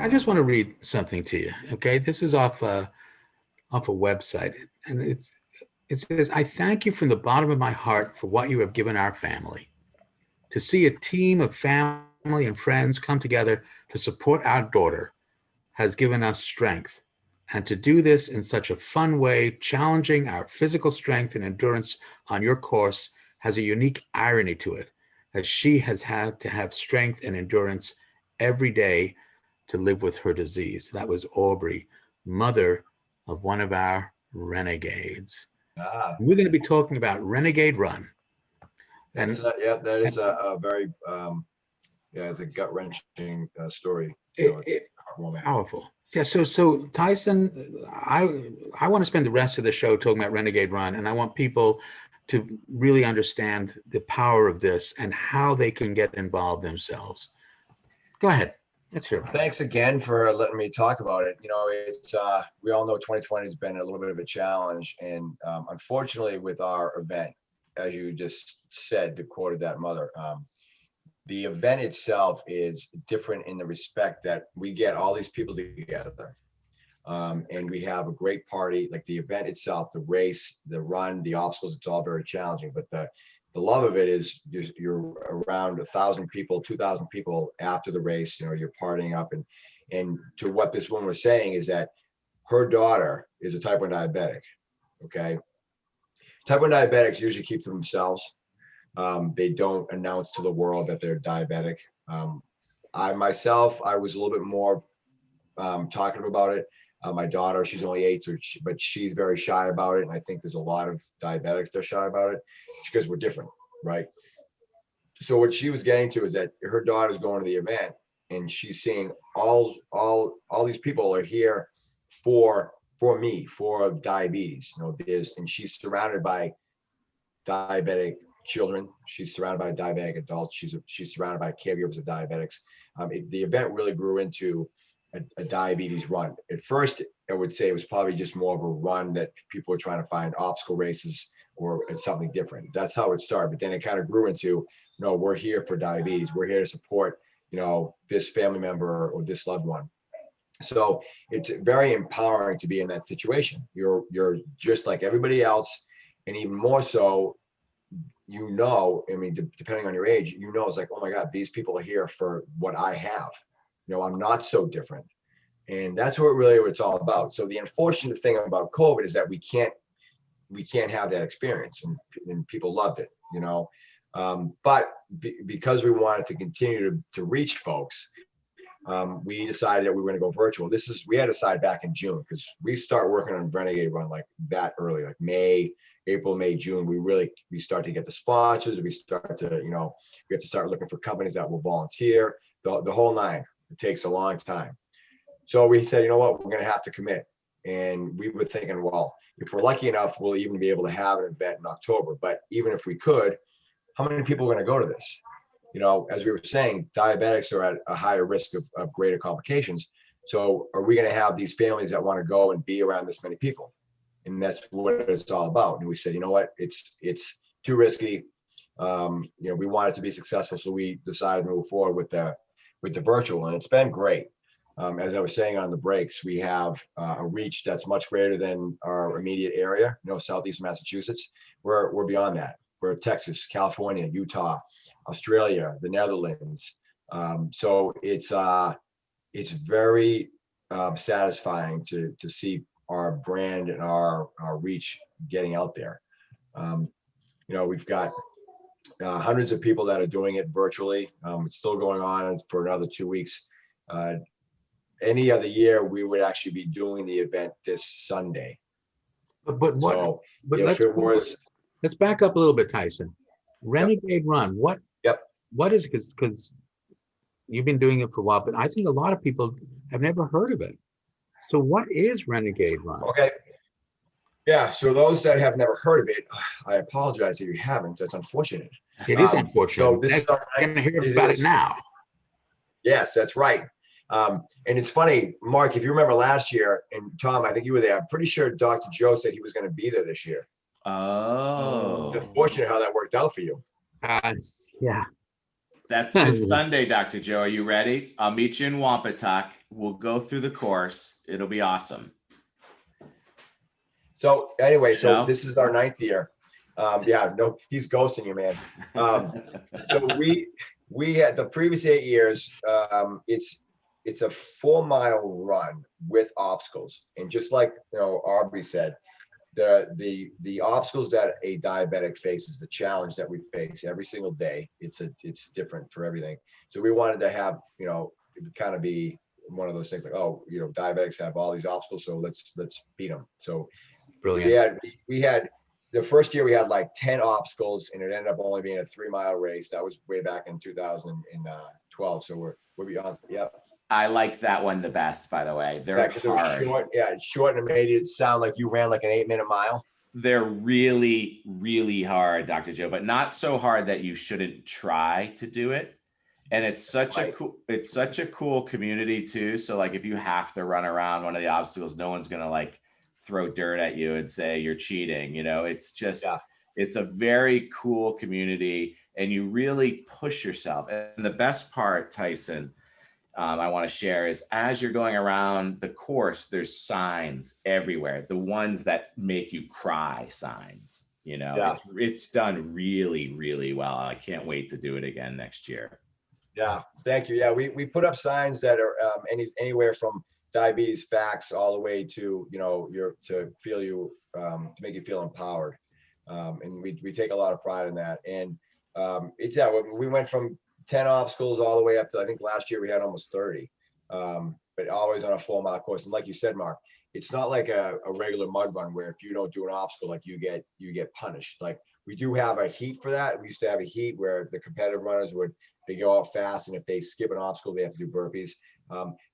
I just want to read something to you. Okay, this is off a website, and it says, "I thank you from the bottom of my heart for what you have given our family. To see a team of family and friends come together to support our daughter has given us strength. And to do this in such a fun way, challenging our physical strength and endurance on your course, has a unique irony to it, as she has had to have strength and endurance every day to live with her disease." That was Aubrey, mother of one of our renegades. We're going to be talking about Renegade Run. And yeah, that is a very yeah, it's a gut wrenching story. It's powerful. Yeah. So Tyson, I want to spend the rest of the show talking about Renegade Run, and I want people to really understand the power of this and how they can get involved themselves. Go ahead. Let's hear about it. Thanks again for letting me talk about it. It's we all know 2020 has been a little bit of a challenge, and unfortunately, with our event, as you just said, to quote that mother, the event itself is different in the respect that we get all these people together, and we have a great party. Like the event itself, the race, the run, the obstacles, it's all very challenging, but the love of it is you're around 1,000 people, 2,000 people after the race. You're partying up, and to what this woman was saying is that her daughter is a type 1 diabetic. Okay, type 1 diabetics usually keep to themselves. They don't announce to the world that they're diabetic. I myself, I was a little bit more talkative about it. My daughter, she's only 8, but she's very shy about it. And I think there's a lot of diabetics that are shy about it because we're different, right? So what she was getting to is that her daughter's going to the event, and she's seeing all these people are here for me, for diabetes. And she's surrounded by diabetic children. She's surrounded by diabetic adults. She's surrounded by caregivers of diabetics. The event really grew into a diabetes run. At first, I would say it was probably just more of a run that people were trying to find obstacle races or something different. That's how it started. But then it kind of grew into, no, we're here for diabetes. We're here to support, this family member or this loved one. So it's very empowering to be in that situation. You're just like everybody else, and even more so, I mean, depending on your age, it's like, oh my God, these people are here for what I have. I'm not so different. And that's what it's all about. So the unfortunate thing about COVID is that we can't have that experience, and people loved it, but because we wanted to continue to reach folks, we decided that we were going to go virtual. We had decided back in June, because we start working on Renegade Run like that early, like April, May, June. We start to get the sponsors. We start to, we have to start looking for companies that will volunteer, the whole nine. It takes a long time. So we said, you know what, we're going to have to commit. And we were thinking, well, if we're lucky enough, we'll even be able to have an event in October. But even if we could, how many people are going to go to this? As we were saying, diabetics are at a higher risk of greater complications. So are we going to have these families that want to go and be around this many people? And that's what it's all about. And we said, you know what, it's too risky. We want it to be successful. So we decided to move forward with the virtual, and it's been great. As I was saying on the breaks, we have a reach that's much greater than our immediate area. Southeast Massachusetts. We're beyond that. We're Texas, California, Utah, Australia, the Netherlands. So it's very satisfying to see our brand and our reach getting out there. We've got hundreds of people that are doing it virtually. It's still going on for another 2 weeks. Any other year, we would actually be doing the event this Sunday. But what? So but let's back up a little bit, Tyson. Renegade Run. What? Yep. What is it? Because you've been doing it for a while, but I think a lot of people have never heard of it. So what is Renegade Run? Okay. Yeah. So those that have never heard of it, I apologize if you haven't. That's unfortunate. It is unfortunate. So I'm going to hear about it now. Yes, that's right. And it's funny, Mark, if you remember last year, and Tom, I think you were there, I'm pretty sure Dr. Joe said he was going to be there this year. Oh. It's unfortunate how that worked out for you. Yeah. That's this Sunday, Dr. Joe. Are you ready? I'll meet you in Wampatuck. We'll go through the course. It'll be awesome. So anyway, so No? this is our 9th year. Yeah, no, he's ghosting you, man. So we had the previous 8 years. It's a 4-mile run with obstacles, and just like Aubrey said, the obstacles that a diabetic faces, the challenge that we face every single day, it's different for everything. So we wanted to have kind of be one of those things like, oh, diabetics have all these obstacles, so let's beat them. So Brilliant. we had the first year we had like 10 obstacles, and it ended up only being a 3-mile race. That was way back in 2012. So we're beyond. Yeah. I liked that one the best, by the way. They're Yeah, 'cause it was hard. short. Yeah, it's short, and it made it sound like you ran like an 8-minute mile. They're really, really hard, Dr. Joe, but not so hard that you shouldn't try to do it. And it's such Right. a cool community too. So like if you have to run around one of the obstacles, no one's gonna like throw dirt at you and say you're cheating. It's just it's a very cool community, and you really push yourself. And the best part, Tyson, I want to share is as you're going around the course, there's signs everywhere. The ones that make you cry signs. It's done really, really well. I can't wait to do it again next year. Yeah, thank you. Yeah, we put up signs that are anywhere from diabetes facts all the way to to make you feel empowered, and we take a lot of pride in that. And we went from 10 obstacles all the way up to, I think last year we had almost 30, but always on a 4-mile course. And like you said, Mark, it's not like a regular mud run where if you don't do an obstacle, like you get punished. Like we do have a heat for that. We used to have a heat where the competitive runners they go out fast, and if they skip an obstacle, they have to do burpees.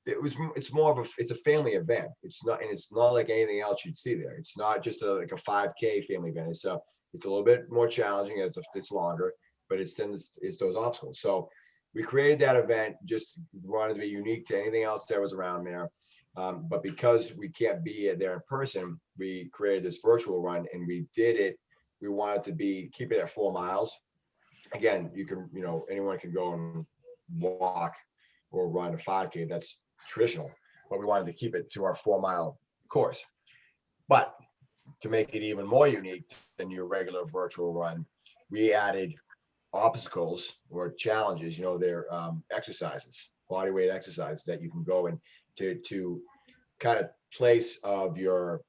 It's a family event. It's not like anything else you'd see there. It's not just like a 5K family event. It's a little bit more challenging as it's longer, but it's those obstacles. So we created that event, just wanted to be unique to anything else that was around there. But because we can't be there in person, we created this virtual run, and we did it. We wanted to keep it at 4 miles. Again, anyone can go and walk or run a 5K. That's traditional, but we wanted to keep it to our 4-mile course. But to make it even more unique than your regular virtual run, we added obstacles or challenges. They're exercises, body weight exercises that you can go and to kind of place of your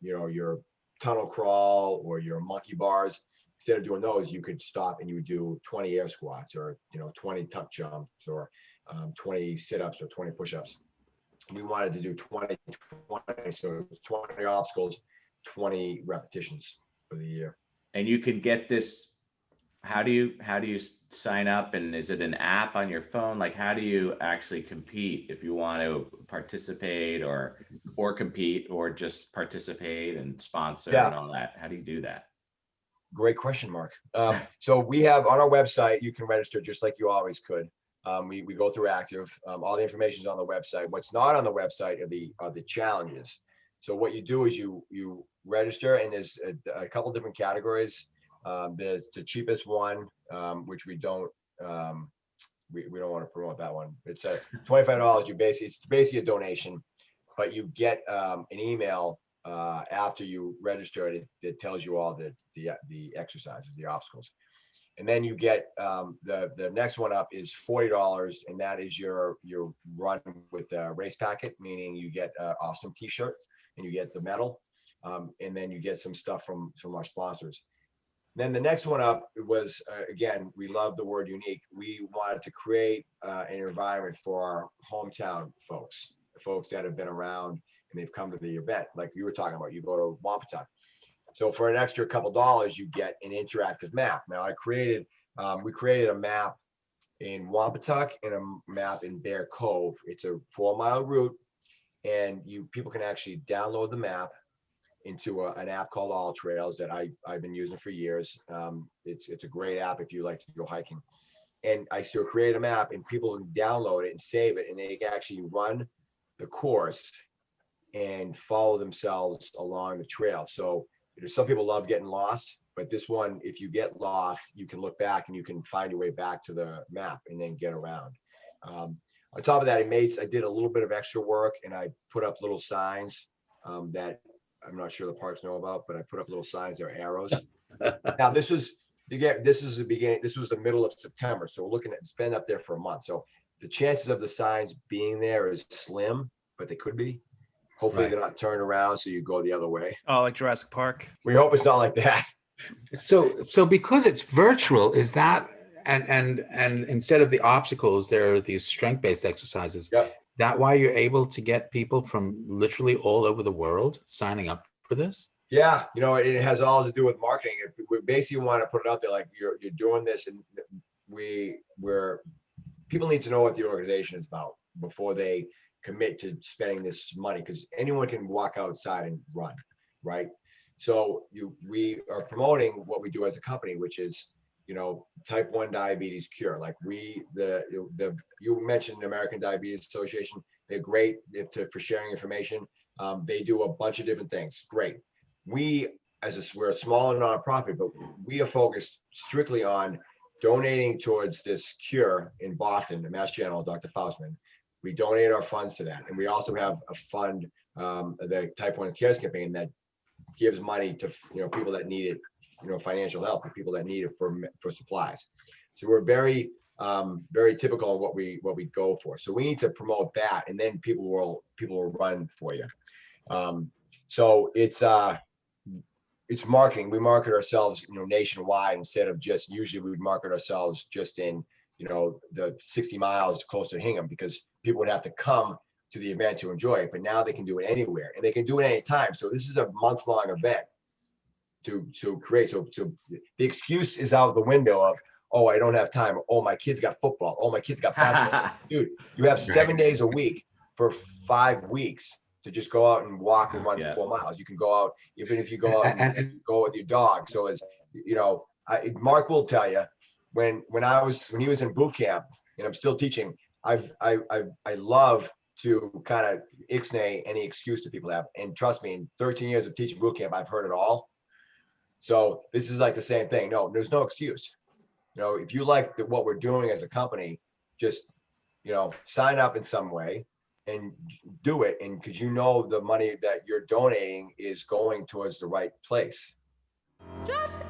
tunnel crawl or your monkey bars. Instead of doing those, you could stop and you would do 20 air squats, or 20 tuck jumps, or 20 sit-ups, or 20 push-ups. We wanted to do 20, so 20 obstacles, 20 repetitions for the year. And you can get this. How do you sign up? And is it an app on your phone? Like, how do you actually compete if you want to participate or compete, or just participate and sponsor and all that? How do you do that? Great question, Mark. So we have on our website, you can register just like you always could. We go through Active. All the information is on the website. What's not on the website are the challenges. So what you do is you register, and there's a couple different categories. There's the cheapest one, which we don't want to promote that one. It's a $25. It's basically a donation, but you get an email after you register it. It tells you all the exercises, the obstacles. And then you get the next one up is $40, and that is your run with a race packet, meaning you get an awesome t-shirt, and you get the medal, and then you get some stuff from our sponsors. Then the next one up was, again, we love the word unique. We wanted to create an environment for our hometown folks that have been around and they've come to the event. Like you were talking about, you go to Wampatuck. So for an extra couple dollars, you get an interactive map. Now we created a map in Wampatuck and a map in Bear Cove. It's a 4-mile route, and people can actually download the map into an app called All Trails that I've been using for years. It's a great app if you like to go hiking. And I still create a map, and people can download it and save it, and they can actually run the course and follow themselves along the trail. So some people love getting lost, but this one, if you get lost, you can look back and you can find your way back to the map and then get around. On top of that, I did a little bit of extra work, and I put up little signs that I'm not sure the parks know about, but I put up little signs, they're arrows. Now this was the beginning, this was the middle of September. So we're looking at, it's been up there for a month. So the chances of the signs being there is slim, but they could be. Hopefully Right. they're not turned around so you go the other way. Oh, like Jurassic Park. We hope it's not like that. So because it's virtual, is that and instead of the obstacles, there are these strength-based exercises. Yep. That why you're able to get people from literally all over the world signing up for this? Yeah, it has all to do with marketing. We basically want to put it out there like you're doing this, and people need to know what the organization is about before they commit to spending this money, because anyone can walk outside and run, right? So we are promoting what we do as a company, which is type 1 diabetes cure. Like you mentioned the American Diabetes Association. They're great for sharing information. They do a bunch of different things. Great. We're a smaller nonprofit, but we are focused strictly on donating towards this cure in Boston, the Mass General, Dr. Faustman. We donate our funds to that. And we also have a fund, the Type 1 Cares campaign, that gives money to people that need it, financial help, to people that need it for supplies. So we're very typical of what we go for. So we need to promote that, and then people will run for you. So it's marketing. We market ourselves, nationwide, instead of just, usually we would market ourselves just in, the 60 miles close to Hingham, because people would have to come to the event to enjoy it. But now they can do it anywhere, and they can do it anytime. So this is a month-long event to create. So the excuse is out the window of, oh, I don't have time. Oh, my kids got football. Oh, my kids got basketball. Dude, you have 7 days a week for 5 weeks to just go out and walk and run for 4 miles. You can go out, even if you go out and go with your dog. So as Mark will tell you, when he was in boot camp, and I'm still teaching, I love to kind of ixnay any excuse that people have. And trust me, in 13 years of teaching boot camp, I've heard it all. So this is like the same thing. No, there's no excuse. If you like what we're doing as a company, just sign up in some way and do it. And because the money that you're donating is going towards the right place. Stretch the